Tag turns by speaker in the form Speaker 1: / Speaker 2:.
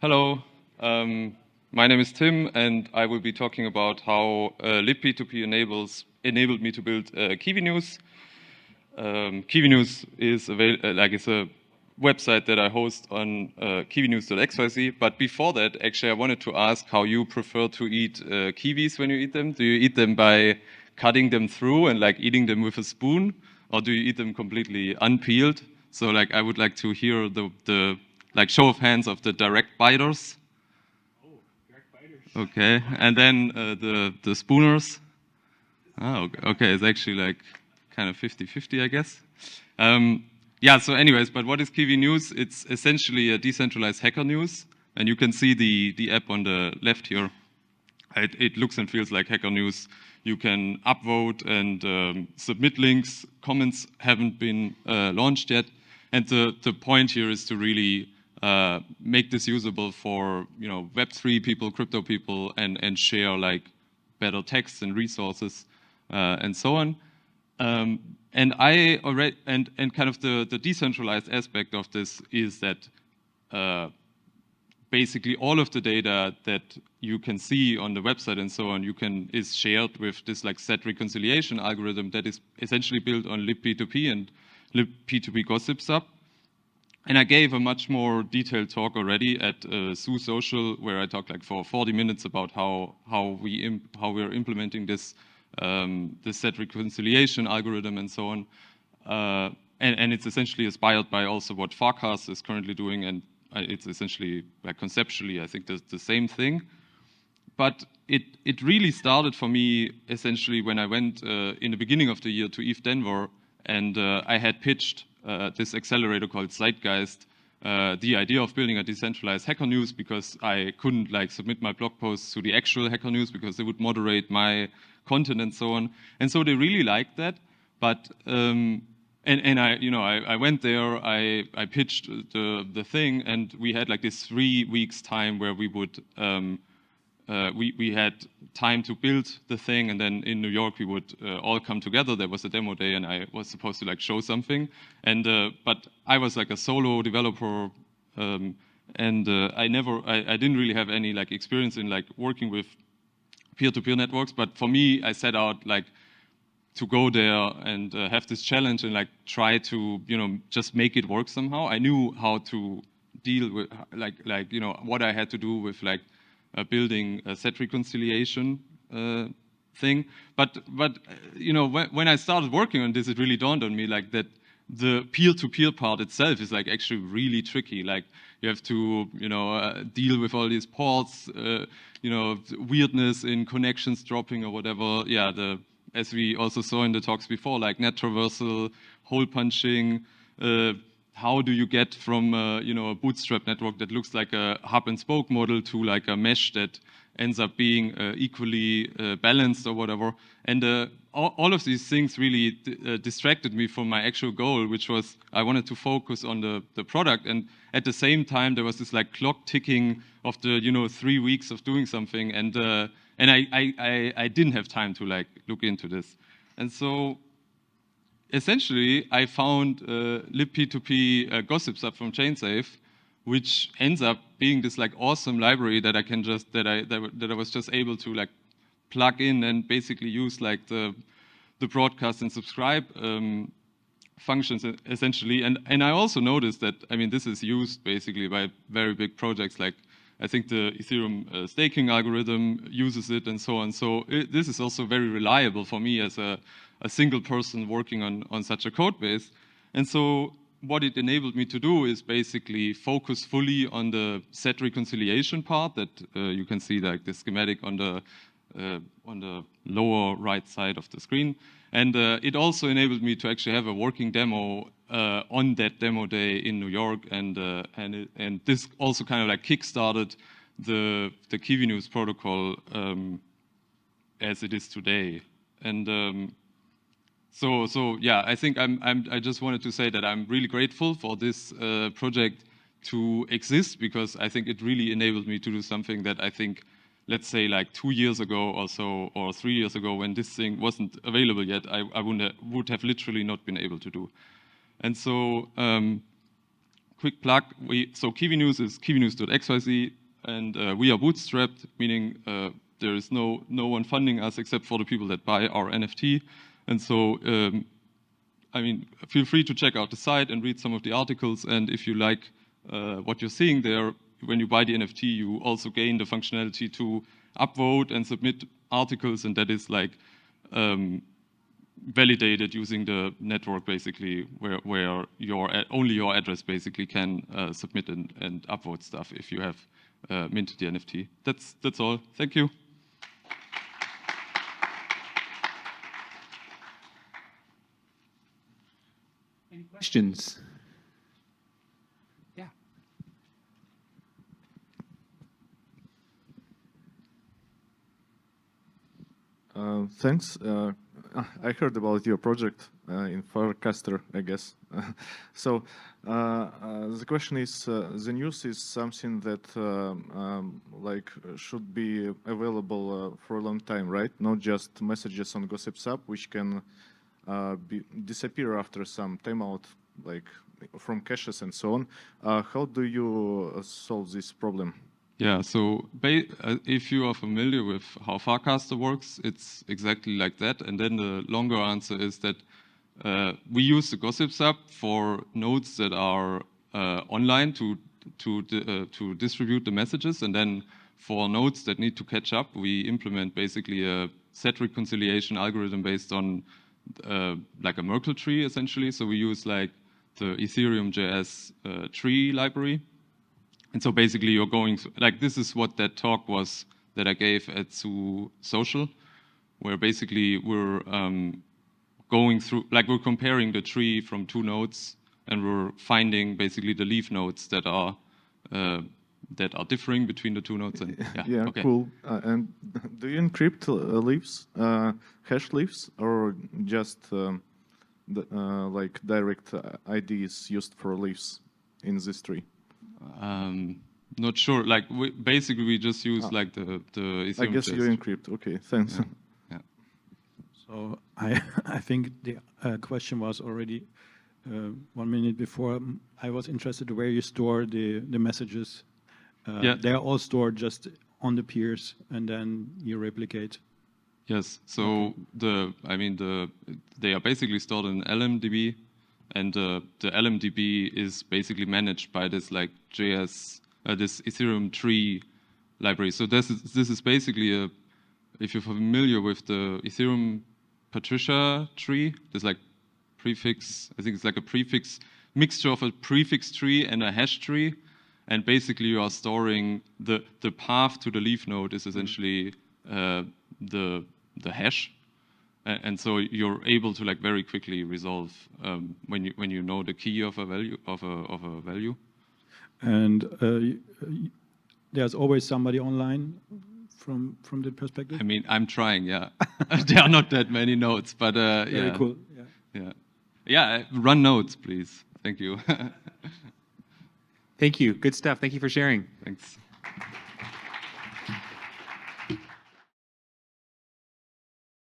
Speaker 1: Hello, my name is Tim, and I will be talking about how libp2p enabled me to build Kiwi News. Kiwi News is it's a website that I host on kiwinews.xyz. But before that, actually, I wanted to ask how you prefer to eat kiwis when you eat them. Do you eat them by cutting them through and like eating them with a spoon, or do you eat them completely unpeeled? So like, I would like to hear the like show of hands of the direct biters. Okay, and then the spooners. Oh, okay, it's actually like kind of 50-50, I guess. Yeah, so anyways, but what is Kiwi News? It's essentially a decentralized hacker news, and you can see the app on the left here. It looks and feels like hacker news. You can upvote and submit links. Comments haven't been launched yet, and the point here is to really make this usable for Web3 people, crypto people, and share like better texts and resources and so on. And I already and kind of the decentralized aspect of this is that basically all of the data that you can see on the website and so on is shared with this like set reconciliation algorithm that is essentially built on libp2p and libp2p gossipsub. And I gave a much more detailed talk already at Zoo Social, where I talked like for 40 minutes about how we're implementing this this set reconciliation algorithm and so on. And it's essentially inspired by also what Farcast is currently doing, and it's essentially like conceptually, I think the same thing. But it really started for me essentially when I went in the beginning of the year to ETH Denver, and I had pitched this accelerator called Zeitgeist, the idea of building a decentralized Hacker News, because I couldn't like submit my blog posts to the actual Hacker News because they would moderate my content and so on. And so they really liked that. But and I went there, I pitched the thing, and we had like this 3 weeks time where we would we had time to build the thing, and then in New York we would all come together. There was a demo day, and I was supposed to like show something. And but I was like a solo developer, and I didn't really have any like experience in like working with peer-to-peer networks. But for me, I set out like to go there and have this challenge and like try to just make it work somehow. I knew how to deal with like what I had to do with like building a set reconciliation thing. But when I started working on this, it really dawned on me like that the peer-to-peer part itself is like actually really tricky. Like you have to deal with all these ports, weirdness in connections dropping or whatever. Yeah, as we also saw in the talks before, like net traversal, hole punching. How do you get from a bootstrap network that looks like a hub and spoke model to like a mesh that ends up being equally balanced or whatever? And all of these things really distracted me from my actual goal, which was I wanted to focus on the product. And at the same time, there was this like clock ticking of the 3 weeks of doing something, and I didn't have time to like look into this. And so essentially, I found libp2p gossipsub from ChainSafe, which ends up being this like awesome library that I can just that I was just able to like plug in and basically use like the broadcast and subscribe functions essentially. And I also noticed that this is used basically by very big projects like I think the Ethereum staking algorithm uses it and so on. So this is also very reliable for me as a single person working on such a code base. And so what it enabled me to do is basically focus fully on the set reconciliation part that you can see like the schematic on the lower right side of the screen. And it also enabled me to actually have a working demo on that demo day in New York, and this also kind of like kickstarted the Kiwi News protocol as it is today. And so yeah, I think I just wanted to say that I'm really grateful for this project to exist, because I think it really enabled me to do something that I think, let's say like 2 years ago or so, or 3 years ago when this thing wasn't available yet, I would have literally not been able to do. And so quick plug. So Kiwi News is kiwinews.xyz, and we are bootstrapped, meaning there is no one funding us except for the people that buy our NFT. And so, I mean, feel free to check out the site and read some of the articles. And if you like what you're seeing there, when you buy the NFT, you also gain the functionality to upvote and submit articles, and that is like validated using the network, basically, where only your address basically can submit and upvote stuff if you have minted the NFT. That's all. Thank you.
Speaker 2: Any questions? Yeah.
Speaker 3: Thanks. I heard about your project in Farcaster, I guess. So the question is, the news is something that like should be available for a long time, right? Not just messages on gossipsub, which can disappear after some timeout, like from caches and so on. How do you solve this problem?
Speaker 1: Yeah, so if you are familiar with how Farcaster works, it's exactly like that. And then the longer answer is that we use the gossipsub for nodes that are online to distribute the messages, and then for nodes that need to catch up, we implement basically a set reconciliation algorithm based on like a Merkle tree, essentially. So we use like the Ethereum JS tree library. And so basically you're going through, like this is what that talk was that I gave at Zoo Social, where basically we're going through, like we're comparing the tree from two nodes, and we're finding basically the leaf nodes that are differing between the two nodes. And,
Speaker 3: yeah, okay. Cool. And do you encrypt leaves, hash leaves, or just like direct IDs used for leaves in this tree?
Speaker 1: Not sure. Like we just use like the Ethereum.
Speaker 3: I guess you encrypt. Okay, thanks.
Speaker 1: Yeah.
Speaker 4: So I think the question was already 1 minute before. I was interested where you store the messages. Yeah. They are all stored just on the peers, and then you replicate.
Speaker 1: Yes. So okay. They are basically stored in LMDB. And the LMDB is basically managed by this like JS, this Ethereum tree library. So this is basically if you're familiar with the Ethereum Patricia tree, there's like prefix. I think it's like a prefix mixture of a prefix tree and a hash tree, and basically you are storing the path to the leaf node is essentially the hash. And so you're able to like very quickly resolve when you know the key of a value.
Speaker 4: And there's always somebody online from the perspective.
Speaker 1: I mean, I'm trying. Yeah, there are not that many nodes, but
Speaker 4: very
Speaker 1: yeah.
Speaker 4: Cool.
Speaker 1: Yeah. Run nodes, please. Thank you.
Speaker 2: Thank you. Good stuff. Thank you for sharing.
Speaker 1: Thanks.